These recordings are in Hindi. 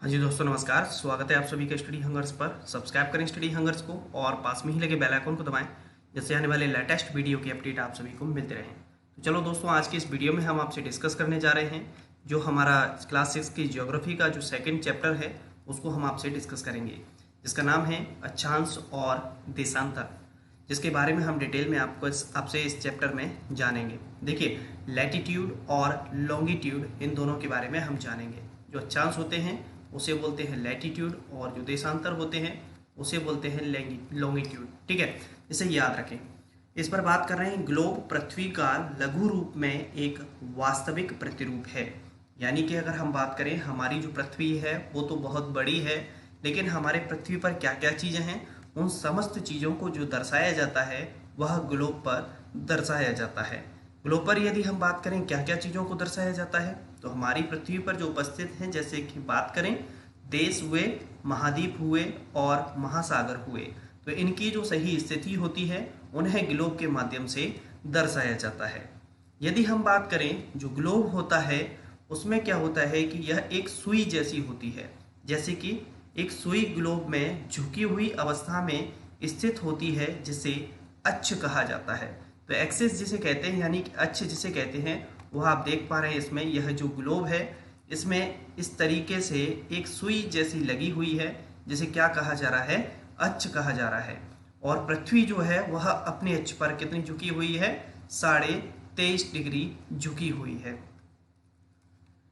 हाँ जी दोस्तों, नमस्कार। स्वागत है आप सभी का स्टडी हंगर्स पर। सब्सक्राइब करें स्टडी हंगर्स को और पास में ही लगे बेल आइकन को दबाएं, जिससे आने वाले लेटेस्ट वीडियो की अपडेट आप सभी को मिलते रहें। तो चलो दोस्तों, आज की इस वीडियो में हम आपसे डिस्कस करने जा रहे हैं जो हमारा क्लास 6 की ज्योग्राफी का जो सेकेंड चैप्टर है उसको हम आपसे डिस्कस करेंगे, जिसका नाम है अक्षांश और देशांतर, जिसके बारे में हम डिटेल में आपसे इस चैप्टर में जानेंगे। देखिए, लैटिट्यूड और लॉन्गिट्यूड इन दोनों के बारे में हम जानेंगे। जो अक्षांश होते हैं उसे बोलते हैं लैटिट्यूड और जो देशांतर होते हैं उसे बोलते हैं लॉन्गिट्यूड। ठीक है, इसे याद रखें। इस पर बात कर रहे हैं, ग्लोब पृथ्वी का लघु रूप में एक वास्तविक प्रतिरूप है। यानी कि अगर हम बात करें, हमारी जो पृथ्वी है वो तो बहुत बड़ी है, लेकिन हमारे पृथ्वी पर क्या क्या चीज़ें हैं, उन समस्त चीज़ों को जो दर्शाया जाता है वह ग्लोब पर दर्शाया जाता है। ग्लोब पर यदि हम बात करें क्या क्या चीज़ों को दर्शाया जाता है, तो हमारी पृथ्वी पर जो उपस्थित हैं, जैसे कि बात करें देश हुए, महाद्वीप हुए और महासागर हुए, तो इनकी जो सही स्थिति होती है उन्हें ग्लोब के माध्यम से दर्शाया जाता है। यदि हम बात करें, जो ग्लोब होता है उसमें क्या होता है कि यह एक सुई जैसी होती है। जैसे कि एक सुई ग्लोब में झुकी हुई अवस्था में स्थित होती है, जिसे अक्ष कहा जाता है। तो एक्सिस जिसे कहते हैं, यानी कि अक्ष जिसे कहते हैं, वह आप देख पा रहे हैं। इसमें यह जो ग्लोब है इसमें इस तरीके से एक सुई जैसी लगी हुई है, जिसे क्या कहा जा रहा है, अक्ष कहा जा रहा है। और पृथ्वी जो है वह अपने अक्ष पर कितनी झुकी हुई है, 23.5 डिग्री झुकी हुई है।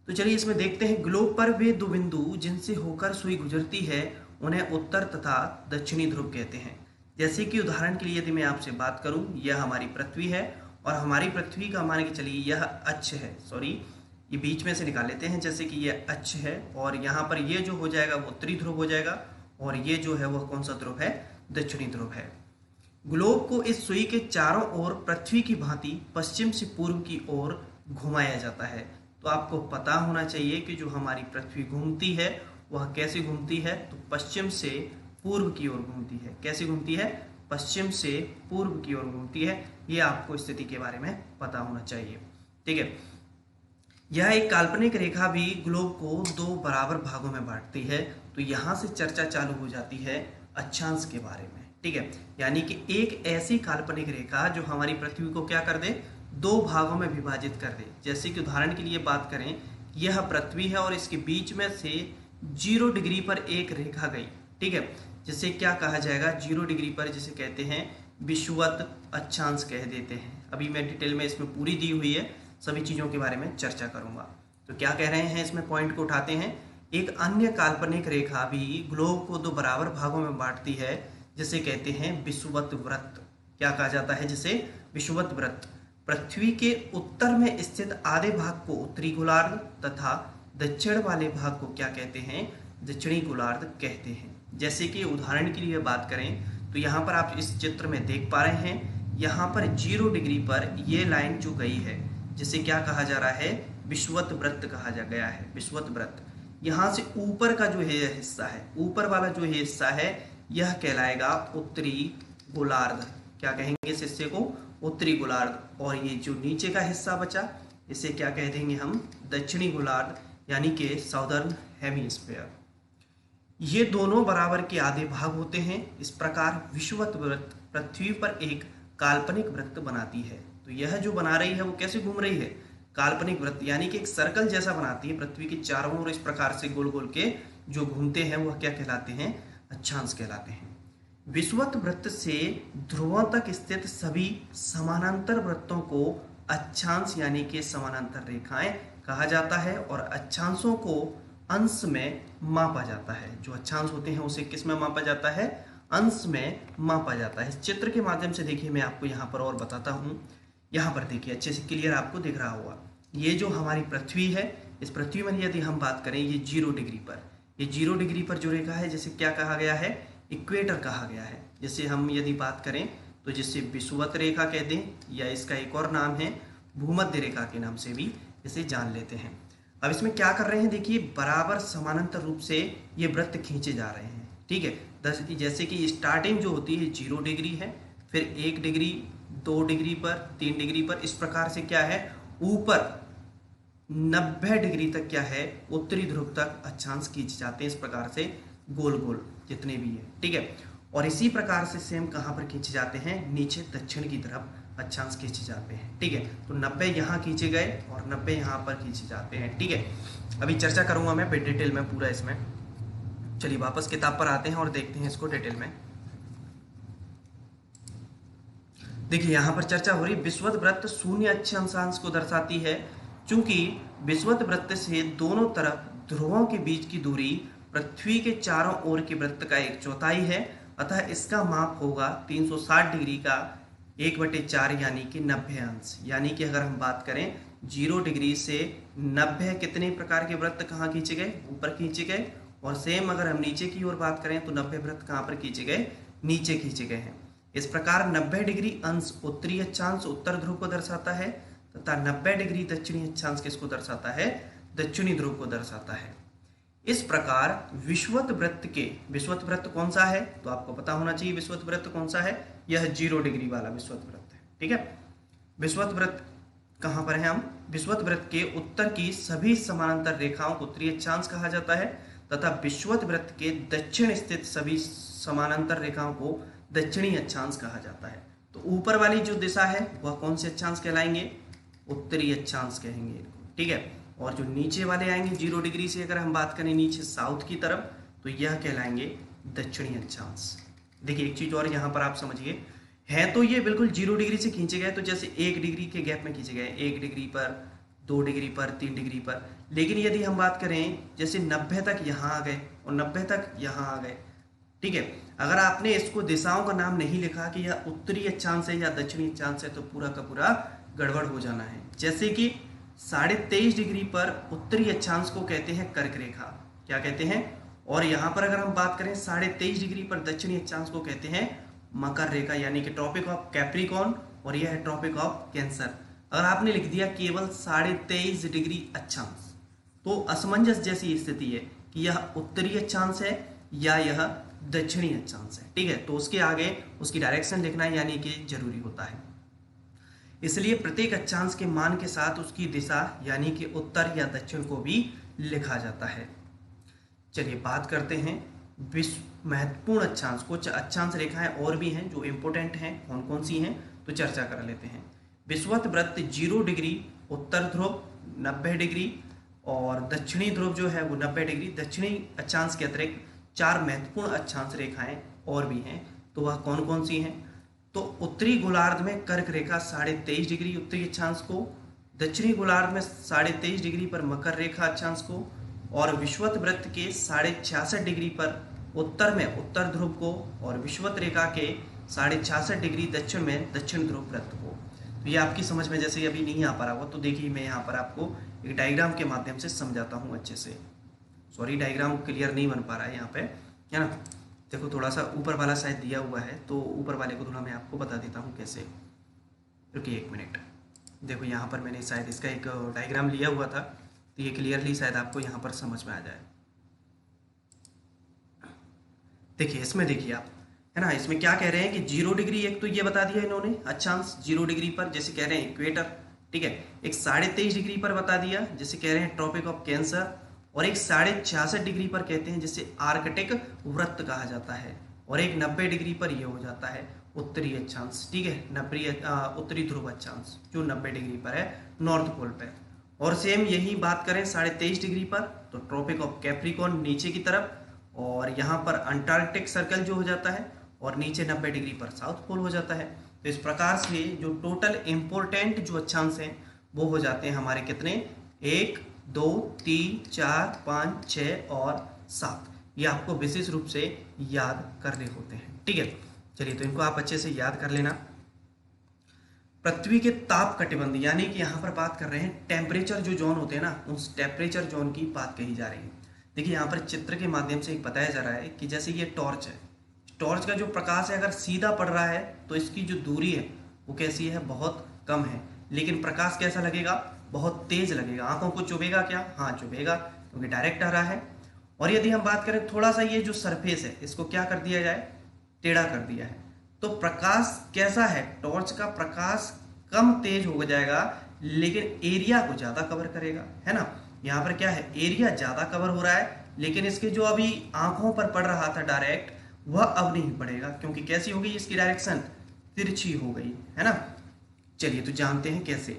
तो चलिए इसमें देखते हैं, ग्लोब पर वे दो बिंदु जिनसे होकर सुई गुजरती है उन्हें उत्तर तथा दक्षिणी ध्रुव कहते हैं। जैसे कि उदाहरण के लिए यदि मैं आपसे बात करूं, यह हमारी पृथ्वी है और हमारी पृथ्वी का मान के चलिए यह अक्ष है, सॉरी ये बीच में से निकाल लेते हैं। जैसे कि यह अक्ष है और यहाँ पर ये जो हो जाएगा वो उत्तरी ध्रुव हो जाएगा, और ये जो है वह कौन सा ध्रुव है, दक्षिणी ध्रुव है। ग्लोब को इस सुई के चारों ओर पृथ्वी की भांति पश्चिम से पूर्व की ओर घुमाया जाता है। तो आपको पता होना चाहिए कि जो हमारी पृथ्वी घूमती है वह कैसे घूमती है, तो पश्चिम से पूर्व की ओर घूमती है। कैसे घूमती है, पश्चिम से पूर्व की ओर घूमती है। ये आपको स्थिति के बारे में पता होना चाहिए। ठीक है, यह एक काल्पनिक रेखा भी ग्लोब को दो बराबर भागों में बांटती है। तो यहाँ से चर्चा चालू हो जाती है अक्षांश के बारे में। ठीक है, यानी कि एक ऐसी काल्पनिक रेखा जो हमारी पृथ्वी को क्या कर दे, दो भागों में विभाजित कर दे। जैसे कि उदाहरण के लिए बात करें, यह पृथ्वी है और इसके बीच में से 0 डिग्री पर एक रेखा गई। ठीक है, जिसे क्या कहा जाएगा, 0 डिग्री पर जिसे कहते हैं विषुवत अक्षांश कह देते हैं। अभी मैं डिटेल में इसमें पूरी दी हुई है, सभी चीज़ों के बारे में चर्चा करूंगा। तो क्या कह रहे हैं, इसमें पॉइंट को उठाते हैं। एक अन्य काल्पनिक रेखा भी ग्लोब को दो बराबर भागों में बांटती है, जिसे कहते हैं विषुवत वृत्त। क्या कहा जाता है, जिसे विषुवत वृत्त। पृथ्वी के उत्तर में स्थित आधे भाग को उत्तरी गोलार्ध तथा दक्षिण वाले भाग को क्या कहते हैं, दक्षिणी गोलार्ध कहते हैं। जैसे कि उदाहरण के लिए बात करें, तो यहाँ पर आप इस चित्र में देख पा रहे हैं, यहाँ पर 0 डिग्री पर ये लाइन जो गई है, जिसे क्या कहा जा रहा है, विषुवत वृत्त कहा जा गया है, विषुवत वृत्त। यहाँ से ऊपर का जो है हिस्सा है, ऊपर वाला जो हिस्सा है, यह कहलाएगा उत्तरी गोलार्ध। क्या कहेंगे इस हिस्से को, उत्तरी गोलार्ध। और ये जो नीचे का हिस्सा बचा, इसे क्या कह देंगे हम, दक्षिणी गोलार्ध, यानी कि साउदर्न हेमिस्फीयर। ये दोनों बराबर के आधे भाग होते हैं। इस प्रकार विषुवत वृत्त पृथ्वी पर एक काल्पनिक वृत्त बनाती है। तो यह जो बना रही है वो कैसे घूम रही है, काल्पनिक वृत्त, यानी कि एक सर्कल जैसा बनाती है पृथ्वी के चारों ओर। इस प्रकार से गोल गोल के जो घूमते हैं वह क्या कहलाते हैं, अक्षांश कहलाते हैं। विषुवत वृत्त से ध्रुवों तक स्थित सभी समानांतर वृत्तों को अक्षांश यानी कि समानांतर रेखाएं कहा जाता है। और अक्षांशों को अंश में मापा जाता है। जो अक्षांश होते हैं उसे किस में मापा जाता है, अंश में मापा जाता है। इस चित्र के माध्यम से देखिए, मैं आपको यहाँ पर और बताता हूँ। यहाँ पर देखिए, अच्छे से क्लियर आपको दिख रहा होगा। ये जो हमारी पृथ्वी है, इस पृथ्वी में यदि हम बात करें, ये 0 डिग्री पर, ये 0 डिग्री पर जो रेखा है, जिसे क्या कहा गया है, इक्वेटर कहा गया है। जैसे हम यदि बात करें तो जिसे विषुवत रेखा कहते हैं, या इसका एक और नाम है भूमध्य रेखा के नाम से भी इसे जान लेते हैं। अब इसमें क्या कर रहे हैं, देखिए, बराबर समानांतर रूप से ये वृत्त खींचे जा रहे हैं। ठीक है, जैसे कि स्टार्टिंग जो होती है 0 डिग्री है, फिर 1 डिग्री, 2 डिग्री पर, 3 डिग्री पर, इस प्रकार से क्या है, ऊपर 90 डिग्री तक क्या है, उत्तरी ध्रुव तक अक्षांश खींचे जाते हैं। इस प्रकार से गोल गोल जितने भी है, ठीक है। और इसी प्रकार से सेम कहाँ पर खींचे जाते हैं, नीचे दक्षिण की तरफ अक्षांश खींचे जाते हैं, ठीक है। तो 90 यहाँ खींचे गए और 90 यहाँ पर खींचे जाते हैं, ठीक है। अभी चर्चा करूंगा मैं डिटेल में पूरा इसमें। चलिए वापस किताब पर आते हैं और देखते हैं इसको डिटेल में। देखिए यहाँ पर चर्चा हो रही, विषुवत वृत्त शून्य अक्षांश को दर्शाती है। चूंकि विषुवत वृत्त से दोनों तरफ ध्रुवों के बीच की दूरी पृथ्वी के चारों ओर के वृत्त का 1/4 है, अतः इसका माप होगा 360 डिग्री का 1/4 यानी कि 90 अंश। यानी कि अगर हम बात करें 0 डिग्री से 90 कितने प्रकार के वृत्त कहाँ खींचे गए, ऊपर खींचे गए। और सेम अगर हम नीचे की ओर बात करें तो 90 वृत्त कहाँ पर खींचे गए, नीचे खींचे गए हैं। इस प्रकार 90 डिग्री अंश उत्तरी अक्षांश उत्तर ध्रुव को दर्शाता है तथा 90 डिग्री दक्षिणी अक्षांश किसको दर्शाता है, दक्षिणी ध्रुव को दर्शाता है। इस प्रकार विषुवत वृत्त कौन सा है, तो आपको पता होना चाहिए विषुवत वृत्त कौन सा है, यह 0 डिग्री वाला विषुवत वृत्त है, ठीक है। विषुवत वृत्त कहाँ पर है, हम विषुवत वृत्त के उत्तर की सभी समानांतर रेखाओं को उत्तरी अक्षांश कहा जाता है तथा विषुवत वृत्त के दक्षिण स्थित सभी समानांतर रेखाओं को दक्षिणी अक्षांश कहा जाता है। तो ऊपर वाली जो दिशा है वह कौन से अक्षांश कहलाएंगे, उत्तरी अक्षांश कहेंगे, ठीक है। और जो नीचे वाले आएंगे 0 डिग्री से अगर हम बात करें नीचे साउथ की तरफ, तो यह कहलाएंगे दक्षिणी अक्षांश। देखिए एक चीज और यहाँ पर आप समझिए, है तो ये बिल्कुल 0 डिग्री से खींचे गए, तो जैसे 1 डिग्री के गैप में खींचे गए, 1 डिग्री पर, 2 डिग्री पर, 3 डिग्री पर। लेकिन यदि हम बात करें जैसे 90 तक यहाँ आ गए और 90 तक यहाँ आ गए, ठीक है। अगर आपने इसको दिशाओं का नाम नहीं लिखा कि यह उत्तरी अक्षांश है या दक्षिणी अक्षांश है, तो पूरा का पूरा गड़बड़ हो जाना है। जैसे कि 23.5 डिग्री पर उत्तरी अक्षांश को कहते हैं कर्क रेखा, क्या कहते हैं। और यहाँ पर अगर हम बात करें 23.5 डिग्री पर दक्षिणी अक्षांश को कहते हैं मकर रेखा, यानी कि ट्रॉपिक ऑफ कैप्रिकॉर्न, और यह है ट्रॉपिक ऑफ कैंसर। अगर आपने लिख दिया केवल 23.5 डिग्री अक्षांश, तो असमंजस जैसी स्थिति है कि यह उत्तरी अक्षांश है या यह दक्षिणी अक्षांश है, ठीक है। तो उसके आगे उसकी डायरेक्शन लिखना यानी कि जरूरी होता है। इसलिए प्रत्येक अक्षांश के मान के साथ उसकी दिशा यानी कि उत्तर या दक्षिण को भी लिखा जाता है। चलिए बात करते हैं महत्वपूर्ण अक्षांश। कुछ अक्षांश रेखाएं और भी हैं जो इंपोर्टेंट हैं, कौन कौन सी हैं तो चर्चा कर लेते हैं। विषुवत वृत्त 0 डिग्री, उत्तर ध्रुव 90 डिग्री और दक्षिणी ध्रुव जो है वो 90 डिग्री। दक्षिणी अक्षांश के अतिरिक्त 4 महत्वपूर्ण अक्षांश रेखाएं और भी हैं, तो वह कौन कौन सी हैं। तो उत्तरी गोलार्ध में कर्क रेखा 23.5 डिग्री उत्तरी अक्षांश को, दक्षिणी गोलार्ध में 23.5 डिग्री पर मकर रेखा अक्षांश को, और विषुवत वृत्त के 66.5 डिग्री पर उत्तर में उत्तर ध्रुव को, और विषुवत रेखा के 66.5 डिग्री दक्षिण में दक्षिण ध्रुव वृत्त को। तो ये आपकी समझ में जैसे अभी नहीं आ पा रहा होगा, तो देखिए मैं यहाँ पर आपको एक डायग्राम के माध्यम से समझाता हूँ अच्छे से। सॉरी डायग्राम क्लियर नहीं बन पा रहा है यहाँ पे, है ना। देखो थोड़ा सा ऊपर वाला शायद दिया हुआ है, तो ऊपर वाले को थोड़ा मैं आपको बता देता हूँ कैसे। रुकिए 1 मिनट। देखो यहाँ पर मैंने शायद इसका एक डायग्राम लिया हुआ था, तो ये क्लियरली शायद आपको यहाँ पर समझ में आ जाए। देखिए इसमें देखिए आप, है ना, इसमें क्या कह रहे हैं कि 0 डिग्री, एक तो ये बता दिया इन्होंने अक्षांश 0 डिग्री पर जैसे कह रहे हैं इक्वेटर, ठीक है। एक 23.5 डिग्री पर बता दिया जैसे कह रहे हैं ट्रॉपिक ऑफ कैंसर, और एक 66.5 डिग्री पर कहते हैं जिसे आर्कटिक वृत्त कहा जाता है, और एक 90 डिग्री पर यह हो जाता है उत्तरी अक्षांश, ठीक है, उत्तरी ध्रुव अक्षांश जो 90 डिग्री पर है नॉर्थ पोल पे। और सेम यही बात करें 23.5 डिग्री पर तो ट्रॉपिक ऑफ कैप्रिकॉर्न नीचे की तरफ, और यहाँ पर अंटार्कटिक सर्कल जो हो जाता है, और नीचे 90 डिग्री पर साउथ पोल हो जाता है। तो इस प्रकार से जो टोटल इंपोर्टेंट जो अक्षांश हैं वो हो जाते हैं हमारे कितने, 1 2 3 4 5 6 और 7। ये आपको विशेष रूप से याद करने होते हैं, ठीक है। चलिए तो इनको आप अच्छे से याद कर लेना। पृथ्वी के ताप कटिबंध, यानी कि यहाँ पर बात कर रहे हैं टेम्परेचर जो जोन होते हैं ना, उस टेम्परेचर जोन की बात कही जा रही है। देखिए यहाँ पर चित्र के माध्यम से एक बताया जा रहा है कि जैसे ये टॉर्च है, टॉर्च का जो प्रकाश है अगर सीधा पड़ रहा है तो इसकी जो दूरी है वो कैसी है, बहुत कम है, लेकिन प्रकाश कैसा लगेगा, बहुत तेज लगेगा। आंखों को चुभेगा क्या, हाँ चुभेगा, क्योंकि डायरेक्ट आ रहा है। और यदि हम बात करें थोड़ा सा ये जो सरफेस है इसको क्या कर दिया जाए, टेढ़ा कर दिया है, तो प्रकाश कैसा है, टॉर्च का प्रकाश कम तेज हो जाएगा, लेकिन एरिया को ज़्यादा कवर करेगा, है ना। यहाँ पर क्या है, एरिया ज़्यादा कवर हो रहा है, लेकिन इसके जो अभी आंखों पर पड़ रहा था डायरेक्ट, वह अब नहीं पड़ेगा, क्योंकि कैसी हो गई इसकी डायरेक्शन, तिरछी हो गई, है ना। चलिए तो जानते हैं कैसे।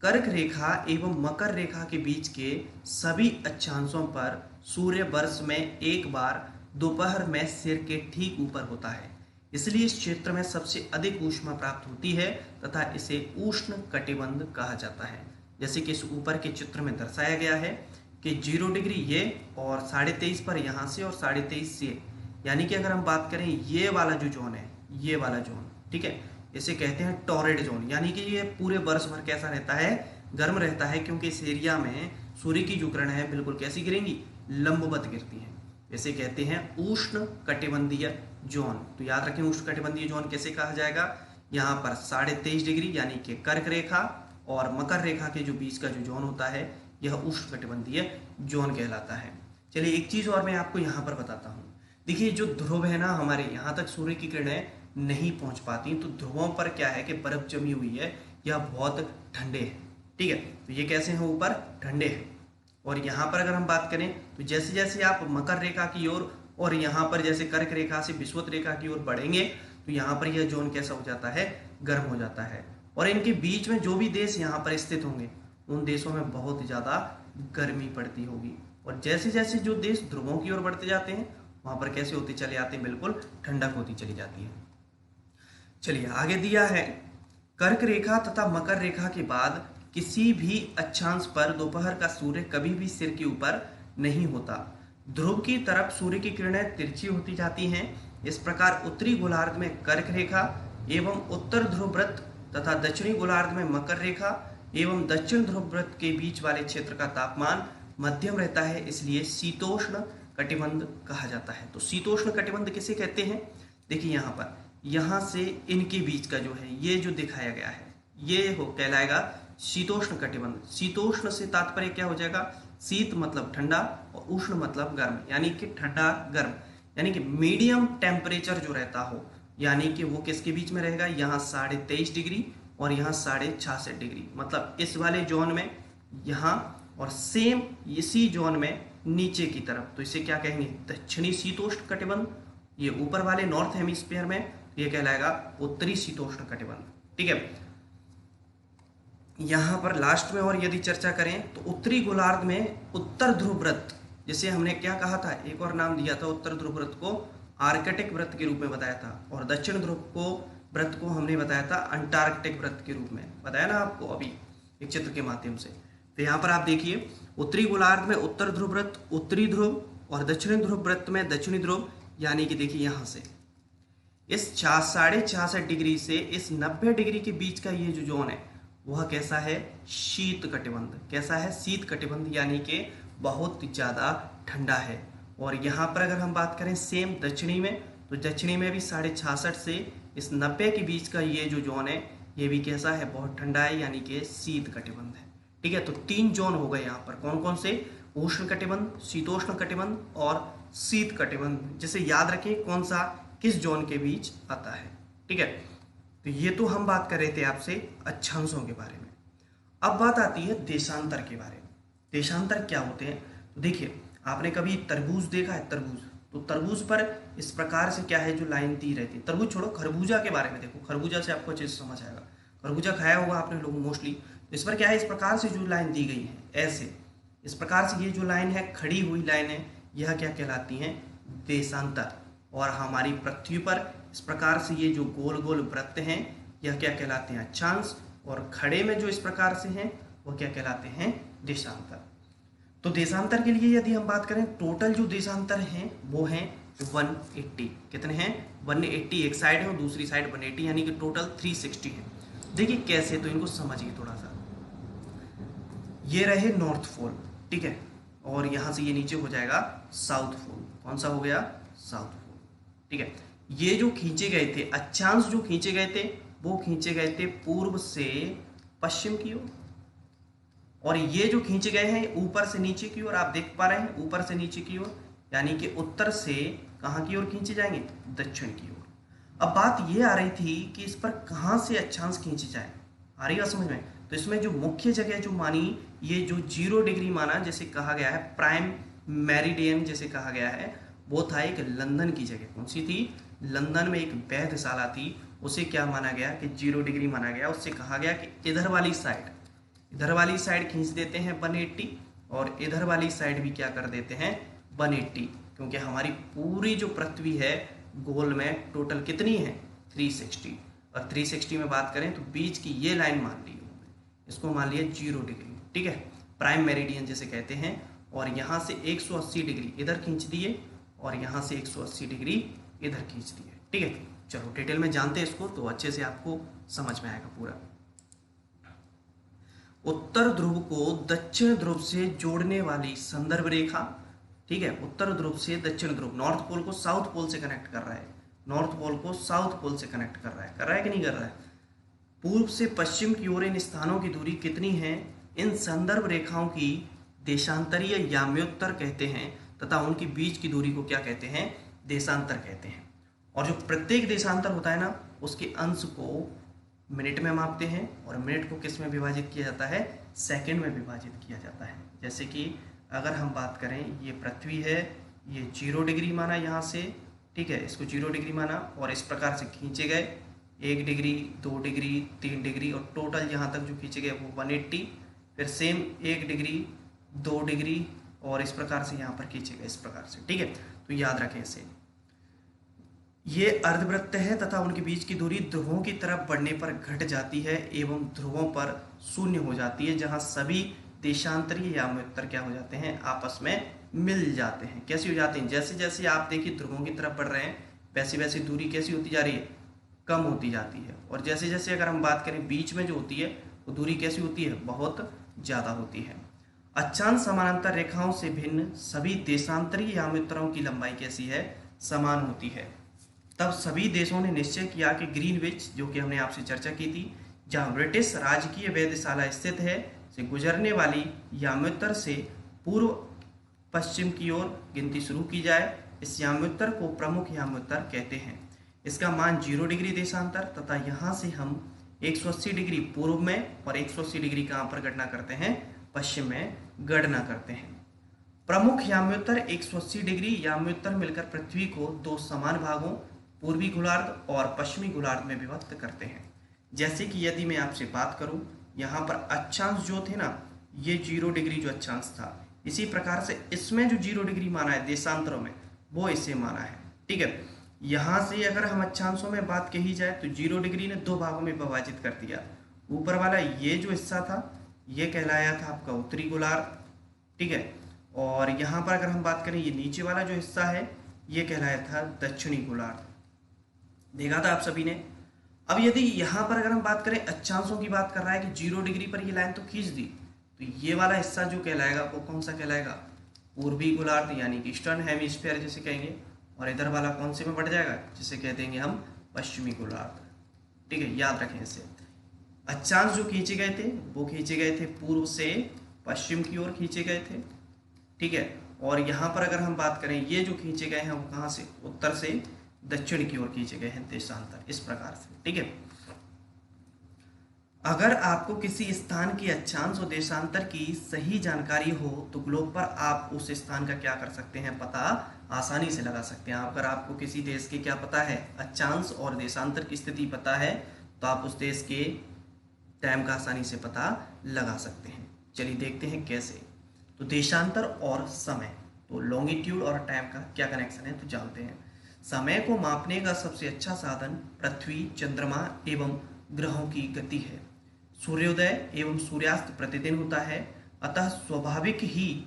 कर्क रेखा एवं मकर रेखा के बीच के सभी अक्षांशों पर सूर्य वर्ष में एक बार दोपहर में सिर के ठीक ऊपर होता है, इसलिए इस क्षेत्र में सबसे अधिक ऊष्मा प्राप्त होती है तथा इसे उष्ण कटिबंध कहा जाता है। जैसे कि इस ऊपर के चित्र में दर्शाया गया है कि 0 डिग्री ये और 23.5 पर यहाँ से और 23.5 से, यानी कि अगर हम बात करें ये वाला जो जोन है, ये वाला जोन, ठीक है, इसे कहते हैं टॉरेड जोन। यानी कि ये पूरे वर्ष भर कैसा रहता है, गर्म रहता है, क्योंकि इस एरिया में सूर्य की जो किरणें हैं बिल्कुल कैसी गिरेंगी, लंबवत गिरती हैं। इसे कहते हैं उष्ण कटिबंधीय जोन। तो याद रखें उष्ण कटिबंधीय जोन कैसे कहा जाएगा, यहाँ पर 23.5 डिग्री यानी कि कर्क रेखा और मकर रेखा के जो बीच का जो जोन होता है, यह उष्ण कटिबंधीय जोन कहलाता है। चलिए एक चीज और मैं आपको यहाँ पर बताता हूँ। देखिए जो ध्रुव है ना हमारे, यहाँ तक सूर्य की किरणें नहीं पहुंच पाती, तो ध्रुवों पर क्या है कि बर्फ जमी हुई है, यह बहुत ठंडे है, ठीक है। तो ये कैसे हैं, ऊपर ठंडे हैं। और यहाँ पर अगर हम बात करें तो जैसे जैसे आप मकर रेखा की ओर और यहाँ पर जैसे कर्क रेखा से विषुवत रेखा की ओर बढ़ेंगे, तो यहाँ पर यह जोन कैसा हो जाता है, गर्म हो जाता है। और इनके बीच में जो भी देश यहाँ पर स्थित होंगे, उन देशों में बहुत ज़्यादा गर्मी पड़ती होगी। और जैसे जैसे जो देश ध्रुवों की ओर बढ़ते जाते हैं, वहाँ पर कैसे होते चले जाते हैं, बिल्कुल ठंडक होती चली जाती है। चलिए आगे दिया है, कर्क रेखा तथा मकर रेखा के बाद किसी भी अक्षांश पर दोपहर का सूर्य कभी भी सिर के ऊपर नहीं होता। ध्रुव की तरफ सूर्य की किरणें तिरछी होती जाती हैं। इस प्रकार उत्तरी गोलार्ध में कर्क रेखा एवं उत्तर ध्रुव वृत्त तथा दक्षिणी गोलार्ध में मकर रेखा एवं दक्षिण ध्रुव वृत्त के बीच वाले क्षेत्र का तापमान मध्यम रहता है, इसलिए शीतोष्ण कटिबंध कहा जाता है। तो शीतोष्ण कटिबंध किसे कहते हैं, देखिए यहाँ पर, यहाँ से इनके बीच का जो है ये जो दिखाया गया है, ये हो कहलाएगा शीतोष्ण कटिबंध। शीतोष्ण से तात्पर्य क्या हो जाएगा, शीत मतलब ठंडा और उष्ण मतलब गर्म, यानी कि ठंडा गर्म, यानी कि मीडियम टेम्परेचर जो रहता हो, यानी कि वो किसके बीच में रहेगा, यहाँ 23.5 डिग्री और यहाँ 66.5 डिग्री, मतलब इस वाले जोन में यहाँ और सेम इसी जोन में नीचे की तरफ, तो इसे क्या कहेंगे, दक्षिणी शीतोष्ण कटिबंध। ये ऊपर वाले नॉर्थ हेमिस्फीयर में ये कहलाएगा उत्तरी शीतोष्ण कटिबंध, ठीक है। यहाँ पर लास्ट में और यदि चर्चा करें तो उत्तरी गोलार्ध में उत्तर ध्रुव वृत्त, जिसे हमने क्या कहा था, एक और नाम दिया था उत्तर ध्रुव वृत्त को आर्कटिक वृत्त के रूप में बताया था, और दक्षिण ध्रुव को वृत्त को हमने बताया था अंटार्कटिक वृत्त के रूप में, बताया ना आपको अभी एक चित्र के माध्यम से। तो यहाँ पर आप देखिए उत्तरी गोलार्ध में उत्तर ध्रुव वृत्त उत्तरी ध्रुव और दक्षिणी ध्रुव वृत्त में दक्षिणी ध्रुव, यानी कि देखिए यहाँ से इस 66.5 डिग्री से इस 90 डिग्री के बीच का ये जो जोन है वह कैसा है, शीत कटिबंध। कैसा है, शीत कटिबंध, यानी कि बहुत ज़्यादा ठंडा है। और यहाँ पर अगर हम बात करें सेम दक्षिणी में, तो दक्षिणी में भी 66.5 से इस 90 के बीच का ये जो जोन है ये भी कैसा है, बहुत ठंडा है, यानी कि शीत कटिबंध है, ठीक है। तो 3 जोन हो गए यहाँ पर, कौन कौन से, उष्ण कटिबंध, शीतोष्ण कटिबंध और शीत कटिबंध, जिसे याद रखें कौन सा किस जोन के बीच आता है, ठीक है। तो ये तो हम बात कर रहे थे आपसे अक्षांशों के बारे में। अब बात आती है देशांतर के बारे में। देशांतर क्या होते हैं, तो देखिए आपने कभी तरबूज देखा है, तरबूज, तो तरबूज पर इस प्रकार से क्या है जो लाइन दी रहती है। तरबूज छोड़ो, खरबूजा के बारे में देखो, खरबूजा से आपको अच्छे से समझ आएगा, खरबूजा खाया होगा आपने लोग मोस्टली। तो इस पर क्या है, इस प्रकार से जो लाइन दी गई है, ऐसे इस प्रकार से ये जो लाइन है, खड़ी हुई लाइन है, यह क्या कहलाती है, देशांतर। और हमारी पृथ्वी पर इस प्रकार से ये जो गोल गोल वृत्त हैं, यह क्या कहलाते हैं, अक्षांश, और खड़े में जो इस प्रकार से हैं वो क्या कहलाते हैं, देशांतर। तो देशांतर के लिए यदि हम बात करें, टोटल जो देशांतर हैं वो हैं 180। कितने हैं, 180 एक साइड है और दूसरी साइड 180, यानी कि टोटल 360 है। देखिए कैसे, तो इनको समझिए थोड़ा सा। ये रहे नॉर्थ पोल, ठीक है, और यहाँ से ये नीचे हो जाएगा साउथ पोल। कौन सा हो गया, साउथ पोल, ठीक है। ये जो खींचे गए थे अक्षांश, जो खींचे गए थे वो खींचे गए थे पूर्व से पश्चिम की ओर, और ये जो खींचे गए हैं ऊपर से नीचे की ओर, आप देख पा रहे हैं ऊपर से नीचे की ओर, यानी कि उत्तर से कहाँ की ओर खींचे जाएंगे, दक्षिण की ओर। अब बात ये आ रही थी कि इस पर कहाँ से अक्षांश खींचे जाए, आ रही है समझ में। तो इसमें जो मुख्य जगह जो मानी, ये जो 0 डिग्री माना जैसे कहा गया है, प्राइम मेरिडियन जैसे कहा गया है, वो था एक लंदन की जगह। कौन सी थी? लंदन में एक वैधशाला थी, उसे क्या माना गया कि 0 डिग्री माना गया। उससे कहा गया कि इधर वाली साइड खींच देते हैं 180, और इधर वाली साइड भी क्या कर देते हैं 180, क्योंकि हमारी पूरी जो पृथ्वी है गोल में टोटल कितनी है 360, और 360 में बात करें तो बीच की ये लाइन मान ली, इसको मान लिया 0 डिग्री, ठीक है, प्राइम मेरिडियन जैसे कहते हैं। और यहाँ से 180 डिग्री इधर खींच दिए, और यहाँ से 180 डिग्री इधर खींच दिए, ठीक है। चलो डिटेल में जानते हैं इसको, तो अच्छे से आपको समझ में आएगा पूरा। उत्तर ध्रुव को दक्षिण ध्रुव से जोड़ने वाली संदर्भ रेखा, ठीक है, उत्तर ध्रुव से दक्षिण ध्रुव, नॉर्थ पोल को साउथ पोल से कनेक्ट कर रहा है, नॉर्थ पोल को साउथ पोल से कनेक्ट कर रहा है कि नहीं कर रहा है। पूर्व से पश्चिम की ओर इन स्थानों की दूरी कितनी है? इन संदर्भ रेखाओं की देशांतरीय याम्योत्तर कहते हैं, तथा उनकी बीच की दूरी को क्या कहते हैं? देशांतर कहते हैं। और जो प्रत्येक देशांतर होता है ना, उसके अंश को मिनट में मापते हैं, और मिनट को किस में विभाजित किया जाता है? सेकंड में विभाजित किया जाता है। जैसे कि अगर हम बात करें, ये पृथ्वी है, ये 0 डिग्री माना यहाँ से, ठीक है, इसको 0 डिग्री माना, और इस प्रकार से खींचे गए 1 डिग्री 2 डिग्री 3 डिग्री, और टोटल यहाँ तक जो खींचे गए वो 180, फिर सेम 1 डिग्री 2 डिग्री, और इस प्रकार से यहाँ पर खींचे गए इस प्रकार से, ठीक है। तो याद रखें इसे। ये अर्धवृत्त है तथा उनके बीच की दूरी ध्रुवों की तरफ बढ़ने पर घट जाती है एवं ध्रुवों पर शून्य हो जाती है, जहाँ सभी देशांतरीय याम्योत्तर क्या हो जाते हैं? आपस में मिल जाते हैं। कैसे हो जाते हैं? जैसे जैसे आप देखिए ध्रुवों की तरफ बढ़ रहे हैं, वैसे वैसे दूरी कैसी होती जा रही है? कम होती जाती है। और जैसे जैसे अगर हम बात करें बीच में जो होती है, वो दूरी कैसी होती है? बहुत ज़्यादा होती है। अक्षांश समानांतर रेखाओं से भिन्न सभी देशांतरीय याम्योत्तरों की लंबाई कैसी है? समान होती है। तब सभी देशों ने निश्चय किया कि ग्रीनविच, जो कि हमने आपसे चर्चा की थी, जहां ब्रिटिश राजकीय वेधशाला स्थित है, से गुजरने वाली याम्योत्तर से पूर्व पश्चिम की ओर गिनती शुरू की जाए। इस याम्योत्तर को प्रमुख याम्योत्तर कहते हैं। इसका मान 0 डिग्री देशांतर, तथा यहाँ से हम 180 डिग्री पूर्व में और 180 डिग्री कहाँ पर गणना करते हैं? पश्चिम में गणना करते हैं। प्रमुख याम्योत्तर 180 डिग्री याम्योत्तर मिलकर पृथ्वी को 2 समान भागों, पूर्वी गोलार्ध और पश्चिमी गोलार्ध में विभक्त करते हैं। जैसे कि यदि मैं आपसे बात करूं, यहाँ पर अक्षांश जो थे ना, ये 0 डिग्री जो अक्षांश था, इसी प्रकार से इसमें जो 0 डिग्री माना है देशांतरों में, वो इसे माना है, ठीक है। यहाँ से अगर हम अक्षांशों में बात कही जाए तो 0 डिग्री ने 2 भागों में विभाजित कर दिया। ऊपर वाला ये जो हिस्सा था, ये कहलाया था आपका उत्तरी गोलार्ध, ठीक है। और यहाँ पर अगर हम बात करें, ये नीचे वाला जो हिस्सा है, ये कहलाया था दक्षिणी गोलार्ध। देखा था आप सभी ने। अब यदि यहाँ पर अगर हम बात करें, अक्षांशों की बात कर रहा है कि 0 डिग्री पर ये लाइन तो खींच दी, तो ये वाला हिस्सा जो कहलाएगा वो कौन सा कहलाएगा? पूर्वी गोलार्ध, यानी कि ईस्टर्न हेमिस्फीयर जिसे कहेंगे। और इधर वाला कौन से में बढ़ जाएगा? जिसे कह देंगे हम पश्चिमी गोलार्ध, ठीक है, याद रखें इसे। अक्षांश जो खींचे गए थे वो खींचे गए थे पूर्व से पश्चिम की ओर खींचे गए थे, ठीक है। और यहाँ पर अगर हम बात करें, ये जो खींचे गए हैं वो कहाँ से? उत्तर से दक्षिण की ओर खींचे गए हैं देशांतर, इस प्रकार से, ठीक है। अगर आपको किसी स्थान की अक्षांश और देशांतर की सही जानकारी हो तो ग्लोब पर आप उस स्थान का क्या कर सकते हैं? पता आसानी से लगा सकते हैं। अगर आपको किसी देश के क्या पता है? अक्षांश और देशांतर की स्थिति पता है, तो आप उस देश के टाइम का आसानी से पता लगा सकते हैं। चलिए देखते हैं कैसे। तो देशांतर और समय, तो लॉन्गिट्यूड और टाइम का क्या कनेक्शन है, तो जानते हैं। समय को मापने का सबसे अच्छा साधन पृथ्वी, चंद्रमा एवं ग्रहों की गति है। सूर्योदय एवं सूर्यास्त प्रतिदिन होता है, अतः स्वाभाविक ही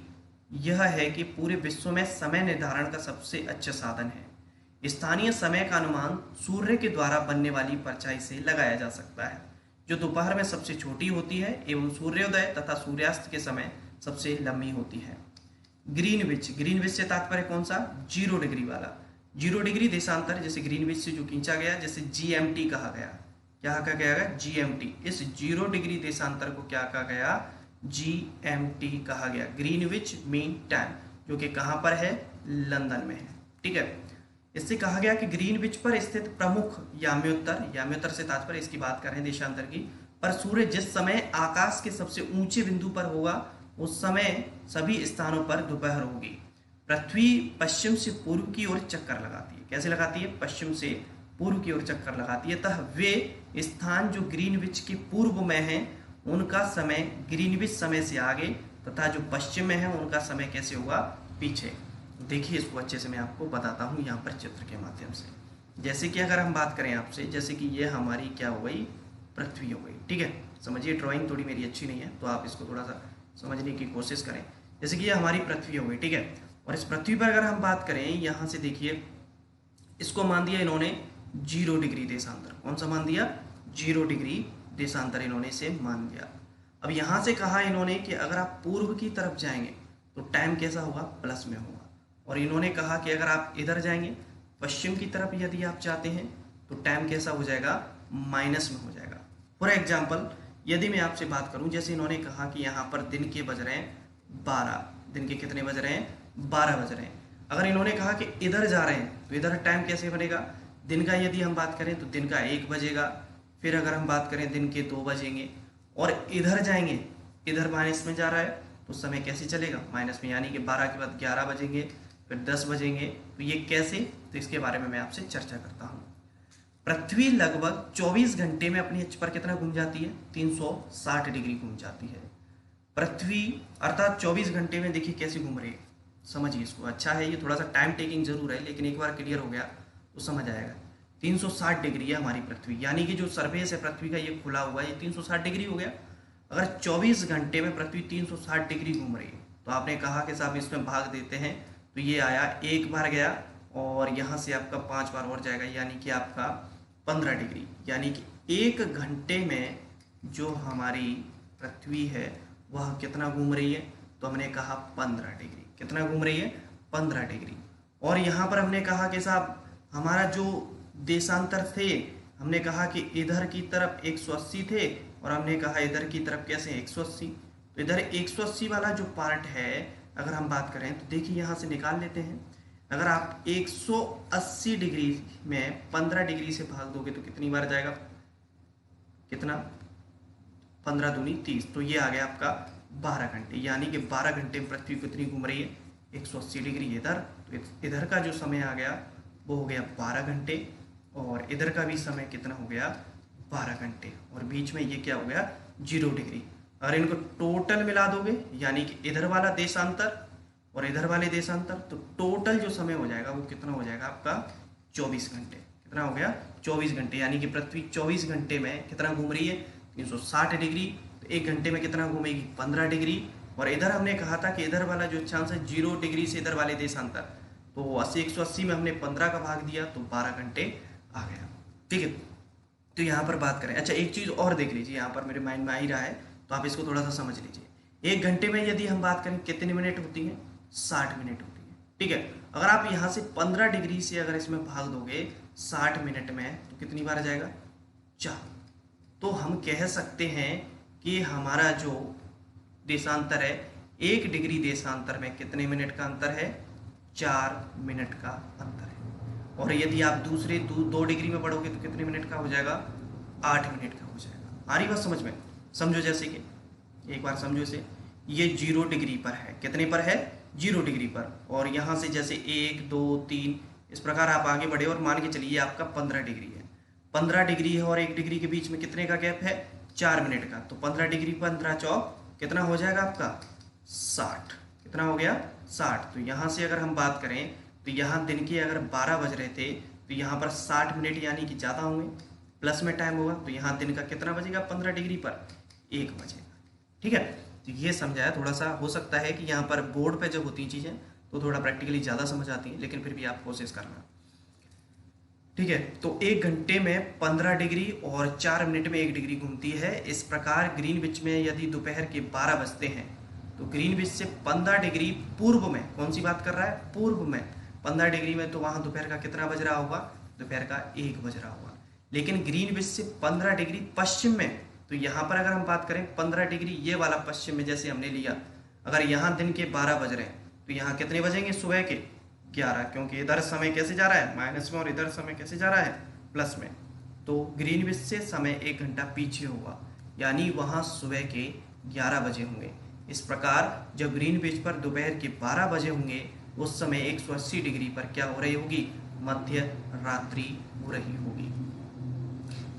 यह है कि पूरे विश्व में समय निर्धारण का सबसे अच्छा साधन है। स्थानीय समय का अनुमान सूर्य के द्वारा बनने वाली परछाई से लगाया जा सकता है, जो दोपहर में सबसे छोटी होती है एवं सूर्योदय तथा सूर्यास्त के समय सबसे लंबी होती है। ग्रीनविच, ग्रीनविच से तात्पर्य कौन सा? 0 डिग्री वाला। 0 डिग्री देशांतर जैसे ग्रीनविच से जो खींचा गया, जैसे GMT कहा गया। क्या कहा गया? GMT। इस 0 डिग्री देशांतर को क्या कहा गया? GMT कहा गया, ग्रीनविच मीन टाइम, जो कि कहाँ पर है? लंदन में है, ठीक है। इससे कहा गया कि ग्रीनविच पर स्थित प्रमुख याम्योत्तर, याम्योत्तर से तात्पर्य इसकी बात कर रहे हैं देशांतर की, पर सूर्य जिस समय आकाश के सबसे ऊंचे बिंदु पर होगा उस समय सभी स्थानों पर दोपहर होगी। पृथ्वी पश्चिम से पूर्व की ओर चक्कर लगाती है। कैसे लगाती है? पश्चिम से पूर्व की ओर चक्कर लगाती है। अतः वे स्थान जो ग्रीनविच के पूर्व में हैं उनका समय ग्रीनविच समय से आगे तथा जो पश्चिम में है उनका समय कैसे होगा? पीछे। देखिए इसको अच्छे से मैं आपको बताता हूँ यहाँ पर चित्र के माध्यम से। जैसे कि अगर हम बात करें आपसे, जैसे कि ये हमारी क्या हो गई? पृथ्वी हो गई। ठीक है, समझिए ड्राइंग थोड़ी मेरी अच्छी नहीं है तो आप इसको थोड़ा सा समझने की कोशिश करें। जैसे कि ये हमारी पृथ्वी हो गई। ठीक है, और इस पृथ्वी पर अगर हम बात करें यहाँ से, देखिए इसको मान दिया इन्होंने 0 डिग्री देशांतर। कौन सा मान दिया? 0 डिग्री देशांतर इन्होंने इसे मान दिया। अब यहाँ से कहा इन्होंने कि अगर आप पूर्व की तरफ जाएंगे तो टाइम कैसा होगा? प्लस में होगा। और इन्होंने कहा कि अगर आप इधर जाएंगे पश्चिम की तरफ यदि आप चाहते हैं तो टाइम कैसा हो जाएगा? माइनस में हो जाएगा। फॉर एग्जाम्पल यदि मैं आपसे बात करूं, जैसे इन्होंने कहा कि यहाँ पर दिन के बज रहे हैं 12, दिन के कितने बज रहे हैं? 12 बज रहे हैं। अगर इन्होंने कहा कि इधर जा रहे हैं तो इधर टाइम कैसे बनेगा? दिन का यदि हम बात करें तो दिन का 1 बजेगा। फिर अगर हम बात करें दिन के 2 बजेंगे। और इधर जाएंगे, इधर माइनस में जा रहा है तो समय कैसे चलेगा? माइनस में, यानी कि 12 के बाद 11 बजेंगे, फिर 10 बजेंगे। तो ये कैसे? तो इसके बारे में मैं आपसे चर्चा करता हूँ। पृथ्वी लगभग 24 घंटे में अपनी अक्ष पर कितना घूम जाती है? 360 डिग्री घूम जाती है पृथ्वी, अर्थात 24 घंटे में। देखिए कैसे घूम रही है, समझिए इसको। अच्छा है, ये थोड़ा सा टाइम टेकिंग जरूर है लेकिन एक बार क्लियर हो गया तो समझ आएगा। 360 डिग्री है हमारी पृथ्वी, यानी कि जो सरफेस है पृथ्वी का ये खुला हुआ है, ये 360 डिग्री हो गया। अगर 24 घंटे में पृथ्वी 360 डिग्री घूम रही है तो आपने कहा कि साहब इसमें भाग देते हैं, तो ये आया 1 बार गया और यहाँ से आपका 5 बार और जाएगा, यानी कि आपका 15 डिग्री। यानी कि 1 घंटे में जो हमारी पृथ्वी है वह कितना घूम रही है? तो हमने कहा 15 डिग्री। कितना घूम रही है? 15 डिग्री। और यहाँ पर हमने कहा कि साहब हमारा जो देशांतर थे, हमने कहा कि इधर की तरफ 180 थे और हमने कहा इधर की तरफ कैसे 180। तो इधर 180 वाला जो पार्ट है अगर हम बात करें तो देखिए यहाँ से निकाल लेते हैं। अगर आप 180 डिग्री में 15 डिग्री से भाग दोगे तो कितनी बार जाएगा? कितना? 15 दूनी 30। तो ये आ गया आपका 12 घंटे, यानी कि 12 घंटे में पृथ्वी कितनी घूम रही है? 180 डिग्री इधर। तो इधर का जो समय आ गया वो हो गया 12 घंटे और इधर का भी समय कितना हो गया? 12 घंटे। और बीच में ये क्या हो गया? 0 डिग्री। अगर इनको टोटल मिला दोगे, यानी कि इधर वाला देशांतर और इधर वाले देशांतर, तो टोटल जो समय हो जाएगा वो कितना हो जाएगा आपका? 24 घंटे। कितना हो गया? 24 घंटे। यानी कि पृथ्वी 24 घंटे में कितना घूम रही है? 360 डिग्री। तो 1 घंटे में कितना घूमेगी? 15 डिग्री। और इधर हमने कहा था कि इधर वाला जो अक्षांश है 0 डिग्री से इधर वाले देशांतर, तो 180 में हमने 15 का भाग दिया तो 12 घंटे आ गया। ठीक है, तो यहाँ पर बात करें। अच्छा एक चीज़ और देख लीजिए, यहाँ पर मेरे माइंड में आ ही रहा है तो आप इसको थोड़ा सा समझ लीजिए। 1 घंटे में यदि हम बात करें कितने मिनट होती हैं? 60 मिनट होती है। ठीक है, अगर आप यहाँ से 15 डिग्री से अगर इसमें भाग दोगे 60 मिनट में तो कितनी बार आ जाएगा? 4। तो हम कह सकते हैं कि हमारा जो देशांतर है 1 डिग्री देशांतर में कितने मिनट का अंतर है? 4 मिनट का अंतर है। और यदि आप दूसरे 2 डिग्री में बढ़ोगे तो कितने मिनट का हो जाएगा? 8 मिनट का हो जाएगा। आ रही बात समझ में? समझो, जैसे कि एक बार समझो इसे, ये 0 डिग्री पर है। कितने पर है? 0 डिग्री पर। और यहाँ से जैसे 1 2 3 इस प्रकार आप आगे बढ़े और मान के चलिए आपका 15 डिग्री है। 15 डिग्री है और 1 डिग्री के बीच में कितने का गैप है? 4 मिनट का। तो 15 डिग्री 15 चौक कितना हो जाएगा आपका? 60। कितना हो गया? 60। तो यहाँ से अगर हम बात करें तो यहाँ दिन के अगर 12 बज रहे थे तो यहाँ पर 60 मिनट यानी कि ज़्यादा होंगे, प्लस में टाइम होगा। तो यहाँ दिन का कितना बजेगा? 15 डिग्री पर 1 बजेगा। ठीक है, तो ये समझाया। थोड़ा सा हो सकता है कि यहाँ पर बोर्ड पे जब होती चीज़ें तो थोड़ा प्रैक्टिकली ज़्यादा समझ आती हैं, लेकिन फिर भी आप कोशिश करना। ठीक है, तो 1 घंटे में 15 डिग्री और 4 मिनट में 1 डिग्री घूमती है। इस प्रकार ग्रीनविच में यदि दोपहर के 12 बजते हैं तो ग्रीनविच से 15 डिग्री पूर्व में, कौन सी बात कर रहा है? पूर्व में 15 डिग्री में, तो वहाँ दोपहर का कितना बज रहा होगा? दोपहर का 1 बज रहा होगा। लेकिन ग्रीनविच से 15 डिग्री पश्चिम में, तो यहाँ पर अगर हम बात करें 15 डिग्री ये वाला पश्चिम में जैसे हमने लिया, अगर यहाँ दिन के 12 बज रहे हैं तो यहाँ कितने बजेंगे? सुबह के 11, क्योंकि इधर समय कैसे जा रहा है? माइनस में, और इधर समय कैसे जा रहा है? प्लस में। तो ग्रीनविच से समय 1 घंटा पीछे होगा, यानी वहाँ सुबह के 11 बजे होंगे। इस प्रकार जब ग्रीनविच पर दोपहर के 12 बजे होंगे उस समय 180 डिग्री पर क्या हो रही होगी, मध्य रात्रि हो रही होगी।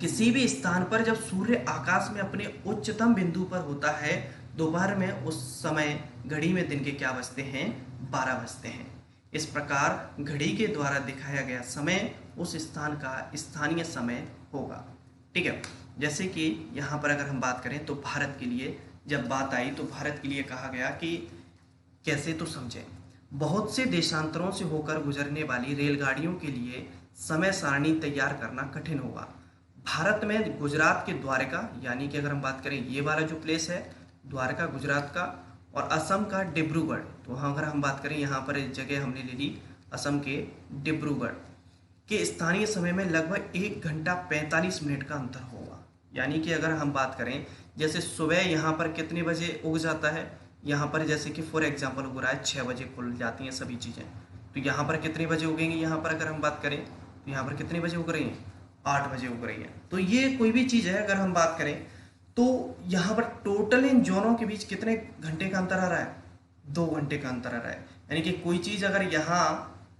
किसी भी स्थान पर जब सूर्य आकाश में अपने उच्चतम बिंदु पर होता है दोपहर में, उस समय घड़ी में दिन के क्या बजते हैं, 12 बजते हैं। इस प्रकार घड़ी के द्वारा दिखाया गया समय उस स्थान का स्थानीय समय होगा। ठीक है, जैसे कि यहाँ पर अगर हम बात करें तो भारत के लिए जब बात आई तो भारत के लिए कहा गया कि कैसे, तो समझें। बहुत से देशांतरों से होकर गुजरने वाली रेलगाड़ियों के लिए समय सारणी तैयार करना कठिन होगा। भारत में गुजरात के द्वारका, यानी कि अगर हम बात करें ये वाला जो प्लेस है द्वारका गुजरात का, और असम का डिब्रूगढ़, तो हाँ अगर हम बात करें यहाँ पर एक जगह हमने ले ली असम के डिब्रूगढ़ के स्थानीय समय में लगभग 1 घंटा 45 मिनट का अंतर होगा। यानी कि अगर हम बात करें जैसे सुबह यहाँ पर कितने बजे उग जाता है, यहाँ पर जैसे कि फॉर एग्जांपल उग रहा है 6 बजे खुल जाती हैं सभी चीज़ें, तो यहाँ पर कितने बजे उगेंगी, यहाँ पर अगर हम बात करें तो यहाँ पर कितने बजे उग रही हैं, 8 बजे उग रही है। तो ये कोई भी चीज़ है अगर हम बात करें तो यहाँ पर टोटल इन जोनों के बीच कितने घंटे का अंतर आ रहा है, 2 घंटे का अंतर आ रहा है। यानी कि कोई चीज़ अगर यहाँ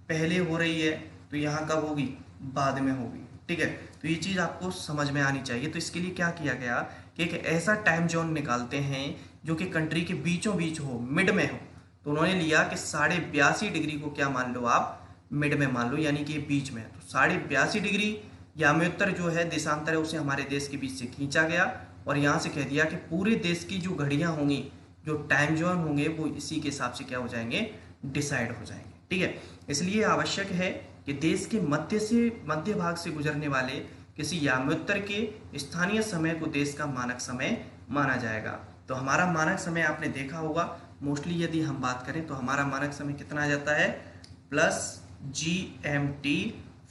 पहले हो रही है तो यहाँ कब होगी, बाद में होगी। ठीक है, तो ये चीज़ आपको समझ में आनी चाहिए। तो इसके लिए क्या किया गया कि एक ऐसा टाइम जोन निकालते हैं जो कि कंट्री के बीचों बीच हो, मिड में हो। तो उन्होंने लिया कि 82.5 डिग्री को क्या मान लो आप, मिड में मान लो, यानी कि बीच में। तो 82.5 डिग्री याम्योत्तर जो है देशांतर है उसे हमारे देश के बीच से खींचा गया और यहाँ से कह दिया कि पूरे देश की जो घड़ियाँ होंगी, जो टाइम जोन होंगे वो इसी के हिसाब से क्या हो जाएंगे, डिसाइड हो जाएंगे। ठीक है, इसलिए आवश्यक है कि देश के मध्य भाग से गुजरने वाले किसी याम्योत्तर के स्थानीय समय को देश का मानक समय माना जाएगा। तो हमारा मानक समय आपने देखा होगा, मोस्टली यदि हम बात करें तो हमारा मानक समय कितना आ जाता है, प्लस GMT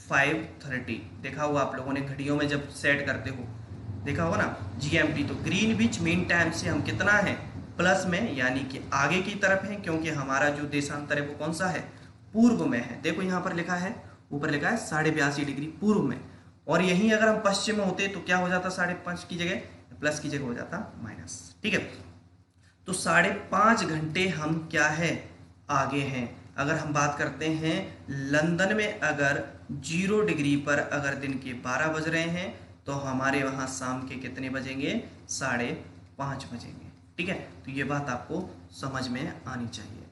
5:30। देखा होगा आप लोगों ने घड़ियों में जब सेट करते हो, देखा होगा ना GMT। तो ग्रीनविच मीन टाइम से हम कितना है, प्लस में, यानी कि आगे की तरफ है, क्योंकि हमारा जो देशांतर है वो कौन सा है, पूर्व में है। देखो यहाँ पर लिखा है, ऊपर लिखा है 82.5 डिग्री पूर्व में, और यहीं अगर हम पश्चिम में होते तो क्या हो जाता, 5.5 की जगह प्लस की जगह हो जाता माइनस। ठीक है, तो 5.5 घंटे हम क्या है, आगे हैं। अगर हम बात करते हैं लंदन में अगर 0 डिग्री पर अगर दिन के 12 बज रहे हैं तो हमारे वहाँ शाम के कितने बजेंगे, 5:30 बजेंगे। ठीक है, तो ये बात आपको समझ में आनी चाहिए।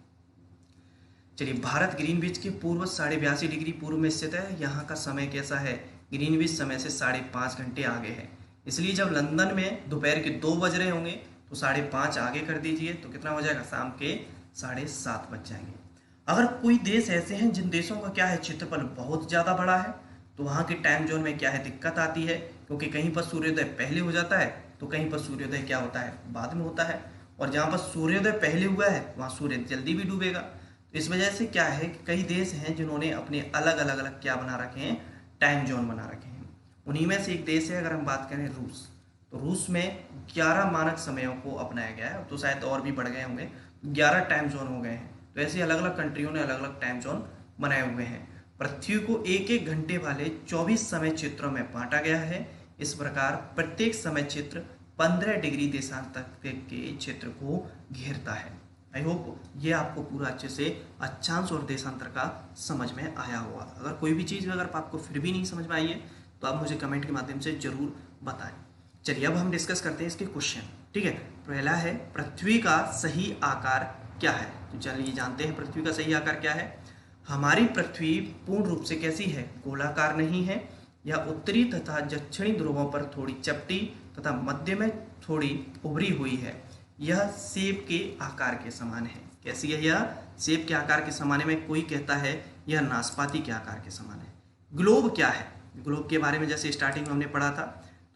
चलिए, भारत ग्रीनविच के पूर्व 82.5 डिग्री पूर्व में स्थित है। यहाँ का समय कैसा है, ग्रीनविच समय से 5.5 घंटे आगे है। इसलिए जब लंदन में दोपहर के 2 बज रहे होंगे तो 5.5 आगे कर दीजिए तो कितना हो जाएगा, शाम के 7:30 बज जाएंगे। अगर कोई देश ऐसे हैं जिन देशों का क्या है, क्षेत्रफल बहुत ज़्यादा बड़ा है, तो वहाँ के टाइम जोन में क्या है, दिक्कत आती है, क्योंकि कहीं पर सूर्योदय पहले हो जाता है तो कहीं पर सूर्योदय क्या होता है, बाद में होता है, और जहाँ पर सूर्योदय पहले हुआ है वहाँ सूर्य जल्दी भी डूबेगा। तो इस वजह से क्या है कि कई देश हैं जिन्होंने अपने अलग अलग क्या बना रखे हैं, टाइम जोन बना रखे हैं। उन्हीं में से एक देश है, अगर हम बात करें रूस, तो रूस में 11 मानक समयों को अपनाया गया है। तो शायद और भी बढ़ गए होंगे, 11 टाइम जोन हो गए हैं। तो ऐसे अलग अलग कंट्रियों ने अलग अलग टाइम जोन बनाए हुए हैं। पृथ्वी को 1-1 घंटे वाले 24 समय क्षेत्रों में बांटा गया है। इस प्रकार प्रत्येक समय क्षेत्र 15 डिग्री देशांतर के क्षेत्र को घेरता है। आई होप ये आपको पूरा अच्छे से अक्षांश और देशांतर का समझ में आया होगा। अगर कोई भी चीज़ अगर आपको फिर भी नहीं समझ में आई है तो आप मुझे कमेंट के माध्यम से जरूर बताएं। चलिए, अब हम डिस्कस करते हैं इसके क्वेश्चन। ठीक है, पहला है पृथ्वी का सही आकार क्या है। तो चलिए जानते हैं पृथ्वी का सही आकार क्या है। हमारी पृथ्वी पूर्ण रूप से कैसी है, गोलाकार नहीं है। यह उत्तरी तथा दक्षिणी ध्रुवों पर थोड़ी चपटी तथा मध्य में थोड़ी उभरी हुई है। यह सेब के आकार के समान है। कैसी है यह, सेब के आकार के समान है। में कोई कहता है यह नाशपाती के आकार के समान है। ग्लोब क्या है, ग्लोब के बारे में जैसे स्टार्टिंग में हमने पढ़ा था,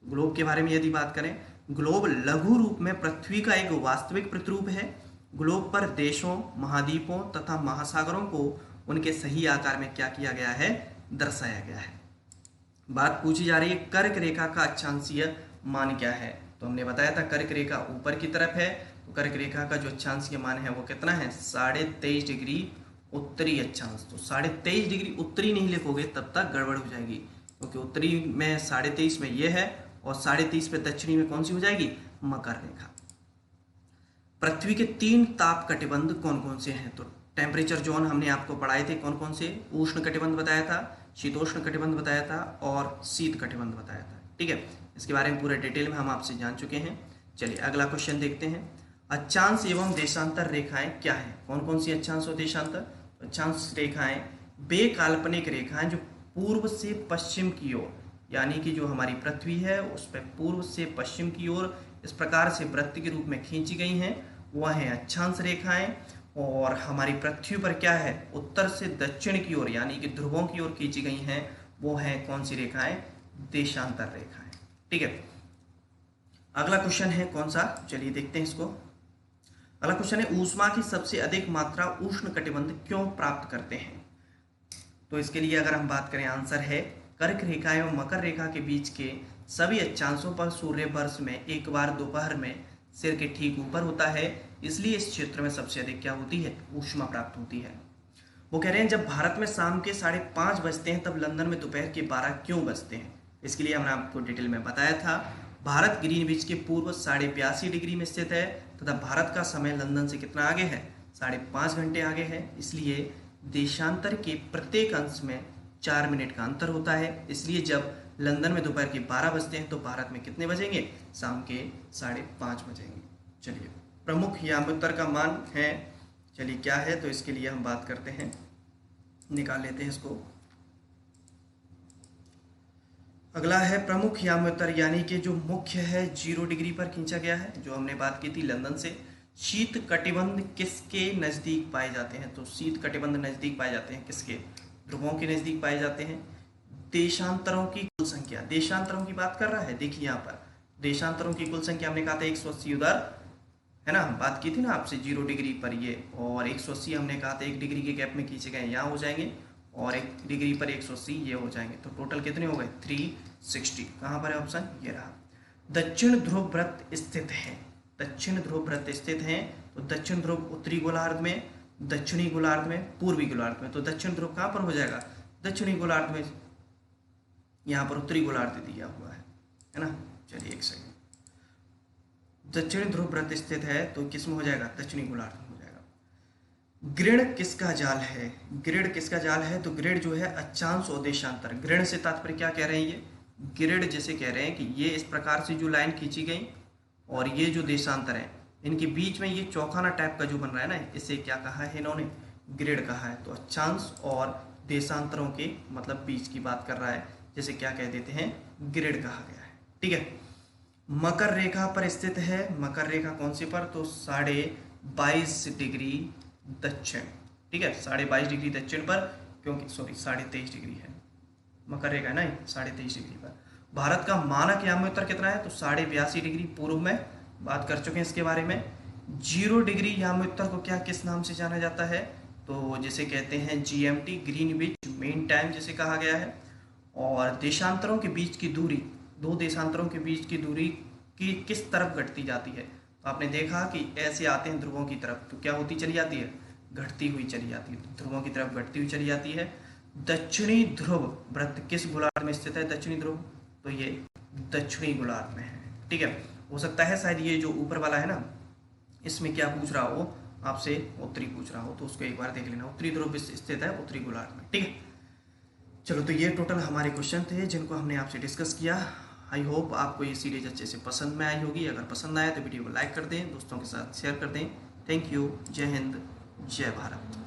ग्लोब के बारे में यदि बात करें, ग्लोब लघु रूप में पृथ्वी का एक वास्तविक प्रतिरूप है। ग्लोब पर देशों, महाद्वीपों तथा महासागरों को उनके सही आकार में क्या किया गया है, दर्शाया गया है। बात पूछी जा रही है कर्क रेखा का अक्षांशीय मान क्या है। तो हमने बताया था कर्क रेखा ऊपर की तरफ है, तो कर्क रेखा का जो अक्षांशीय मान है वो कितना है, 23.5 डिग्री उत्तरी अक्षांश। तो 23.5 डिग्री उत्तरी नहीं लिखोगे तब तक गड़बड़ हो जाएगी, क्योंकि उत्तरी में 23.5 में ये है और 23.5 पे दक्षिणी में कौन सी हो जाएगी, मकर रेखा। पृथ्वी के 3 ताप कटिबंध कौन कौन से हैं? तो टेम्परेचर जोन हमने आपको पढ़ाए थे कौन कौन से, उष्ण कटिबंध बताया था, शीतोष्ण कटिबंध बताया था और शीत कटिबंध बताया था। ठीक है, इसके बारे में पूरे डिटेल में हम आपसे जान चुके हैं। चलिए अगला क्वेश्चन देखते हैं। अक्षांश एवं देशांतर रेखाएं क्या है? कौन कौन सी अक्षांश और देशांतर? अक्षांश रेखाएं वे काल्पनिक रेखाएं जो पूर्व से पश्चिम की ओर, यानी कि जो हमारी पृथ्वी है उस पर पूर्व से पश्चिम की ओर इस प्रकार से वृत्त के रूप में खींची गई हैं, वह है अक्षांश रेखाएं। और हमारी पृथ्वी पर क्या है, उत्तर से दक्षिण की ओर यानी कि ध्रुवों की ओर खींची गई हैं, वो है कौन सी रेखाएं? देशांतर रेखाएं। ठीक है, अगला क्वेश्चन है कौन सा, चलिए देखते हैं इसको। अगला क्वेश्चन है ऊष्मा की सबसे अधिक मात्रा उष्ण कटिबंध क्यों प्राप्त करते हैं? तो इसके लिए अगर हम बात करें, आंसर है कर्क रेखा एवं मकर रेखा के बीच के सभी अक्षांशों पर सूर्य वर्ष में एक बार दोपहर में सिर के ठीक ऊपर होता है, इसलिए इस क्षेत्र में सबसे अधिक क्या होती है? ऊष्मा प्राप्त होती है। वो कह रहे हैं जब भारत में शाम के 5:30 बजते हैं तब लंदन में दोपहर के 12 क्यों बजते हैं? इसके लिए हमने आपको डिटेल में बताया था। भारत ग्रीनविच के पूर्व 82.5 डिग्री में स्थित है तथा भारत का समय लंदन से कितना आगे है? 5.5 घंटे आगे है, इसलिए देशांतर के प्रत्येक अंश में 4 मिनट का अंतर होता है। इसलिए जब लंदन में दोपहर के 12 बजते हैं तो भारत में कितने बजेंगे? शाम के 5:30 बजेंगे। चलिए प्रमुख यामोत्तर का मान है, चलिए क्या है, तो इसके लिए हम बात करते हैं, निकाल लेते हैं इसको। अगला है प्रमुख यामोत्तर, यानी कि जो मुख्य है 0 डिग्री पर खींचा गया है, जो हमने बात की थी लंदन से। शीत कटिबंध किसके नजदीक पाए जाते हैं? तो शीत कटिबंध नजदीक पाए जाते हैं किसके? ध्रुवों के नजदीक पाए जाते हैं। देशांतरों की कुल संख्या, देशांतरों की बात कर रहा है, देखिए यहाँ पर देशांतरों की कुल संख्या हमने कहा था 180 उधर है ना, हम बात की थी ना आपसे 0 डिग्री पर ये, और 180 हमने कहा था 1 डिग्री के गैप में खींचे गए यहाँ हो जाएंगे, और 1 डिग्री पर 180 ये हो जाएंगे, तो टोटल कितने हो गए? 360। कहाँ पर है ऑप्शन? ये रहा। दक्षिण ध्रुव वृत्त स्थित है, दक्षिण ध्रुव वृत्त स्थित हैं, तो दक्षिण ध्रुव उत्तरी गोलार्ध में, दक्षिणी गोलार्ध में, पूर्वी गोलार्ध में। तो दक्षिण ध्रुव कहाँ पर हो जाएगा? दक्षिणी गोलार्ध में, यहाँ पर उत्तरी गोलार्ध दिया हुआ है ना। चलिए एक सेकंड, दक्षिणी ध्रुव वृत्त स्थित है तो किस में हो जाएगा? दक्षिणी गोलार्ध में हो जाएगा। ग्रिड किसका जाल है? ग्रिड किसका जाल है? तो ग्रिड जो है अक्षांश और देशांतर। ग्रिड से तात्पर्य क्या कह रहे हैं? ये ग्रिड जैसे कह रहे हैं कि ये इस प्रकार से जो लाइन खींची गई और ये जो देशांतर है, इनके बीच में ये चौखाना टाइप का जो बन रहा है ना, इसे क्या कहा है इन्होंने? ग्रिड कहा है। तो अक्षांश और देशांतरों के मतलब बीच की बात कर रहा है, जैसे क्या कह देते हैं? ग्रिड कहा गया है। ठीक है, मकर रेखा पर स्थित है। मकर रेखा कौन सी पर? तो 22.5 डिग्री दक्षिण। ठीक है, 22.5 डिग्री दक्षिण पर, क्योंकि 23.5 डिग्री है मकर रेखा है ना, 23.5 डिग्री पर। भारत का मानक यामोत्तर कितना है? तो 82.5 डिग्री। पूर्व में बात कर चुके हैं इसके बारे में। 0 डिग्री यामोत्तर को क्या किस नाम से जाना जाता है? तो जिसे कहते हैं GMT, ग्रीनविच मेन टाइम जिसे कहा गया है। और देशांतरों के बीच की दूरी, 2 देशांतरों के बीच की दूरी की किस तरफ घटती जाती है? तो आपने देखा कि ऐसे आते हैं ध्रुवों की तरफ, तो क्या होती चली जाती है? घटती हुई चली जाती है, ध्रुवों की तरफ घटती हुई चली जाती है। दक्षिणी ध्रुव वृत्त किस गोलार्ध में स्थित है? दक्षिणी ध्रुव, तो ये दक्षिणी गोलार्ध में है। ठीक है, हो सकता है शायद ये जो ऊपर वाला है ना, इसमें क्या पूछ रहा हो आपसे? उत्तरी पूछ रहा हो, तो उसको एक बार देख लेना। उत्तरी ध्रुव स्थित है उत्तरी गोलार्ध में। ठीक है, चलो तो ये टोटल हमारे क्वेश्चन थे जिनको हमने आपसे डिस्कस किया। आई होप आपको ये सीरीज अच्छे से पसंद में आई होगी। अगर पसंद आया तो वीडियो को लाइक कर दें, दोस्तों के साथ शेयर कर दें। थैंक यू, जय हिंद, जय भारत।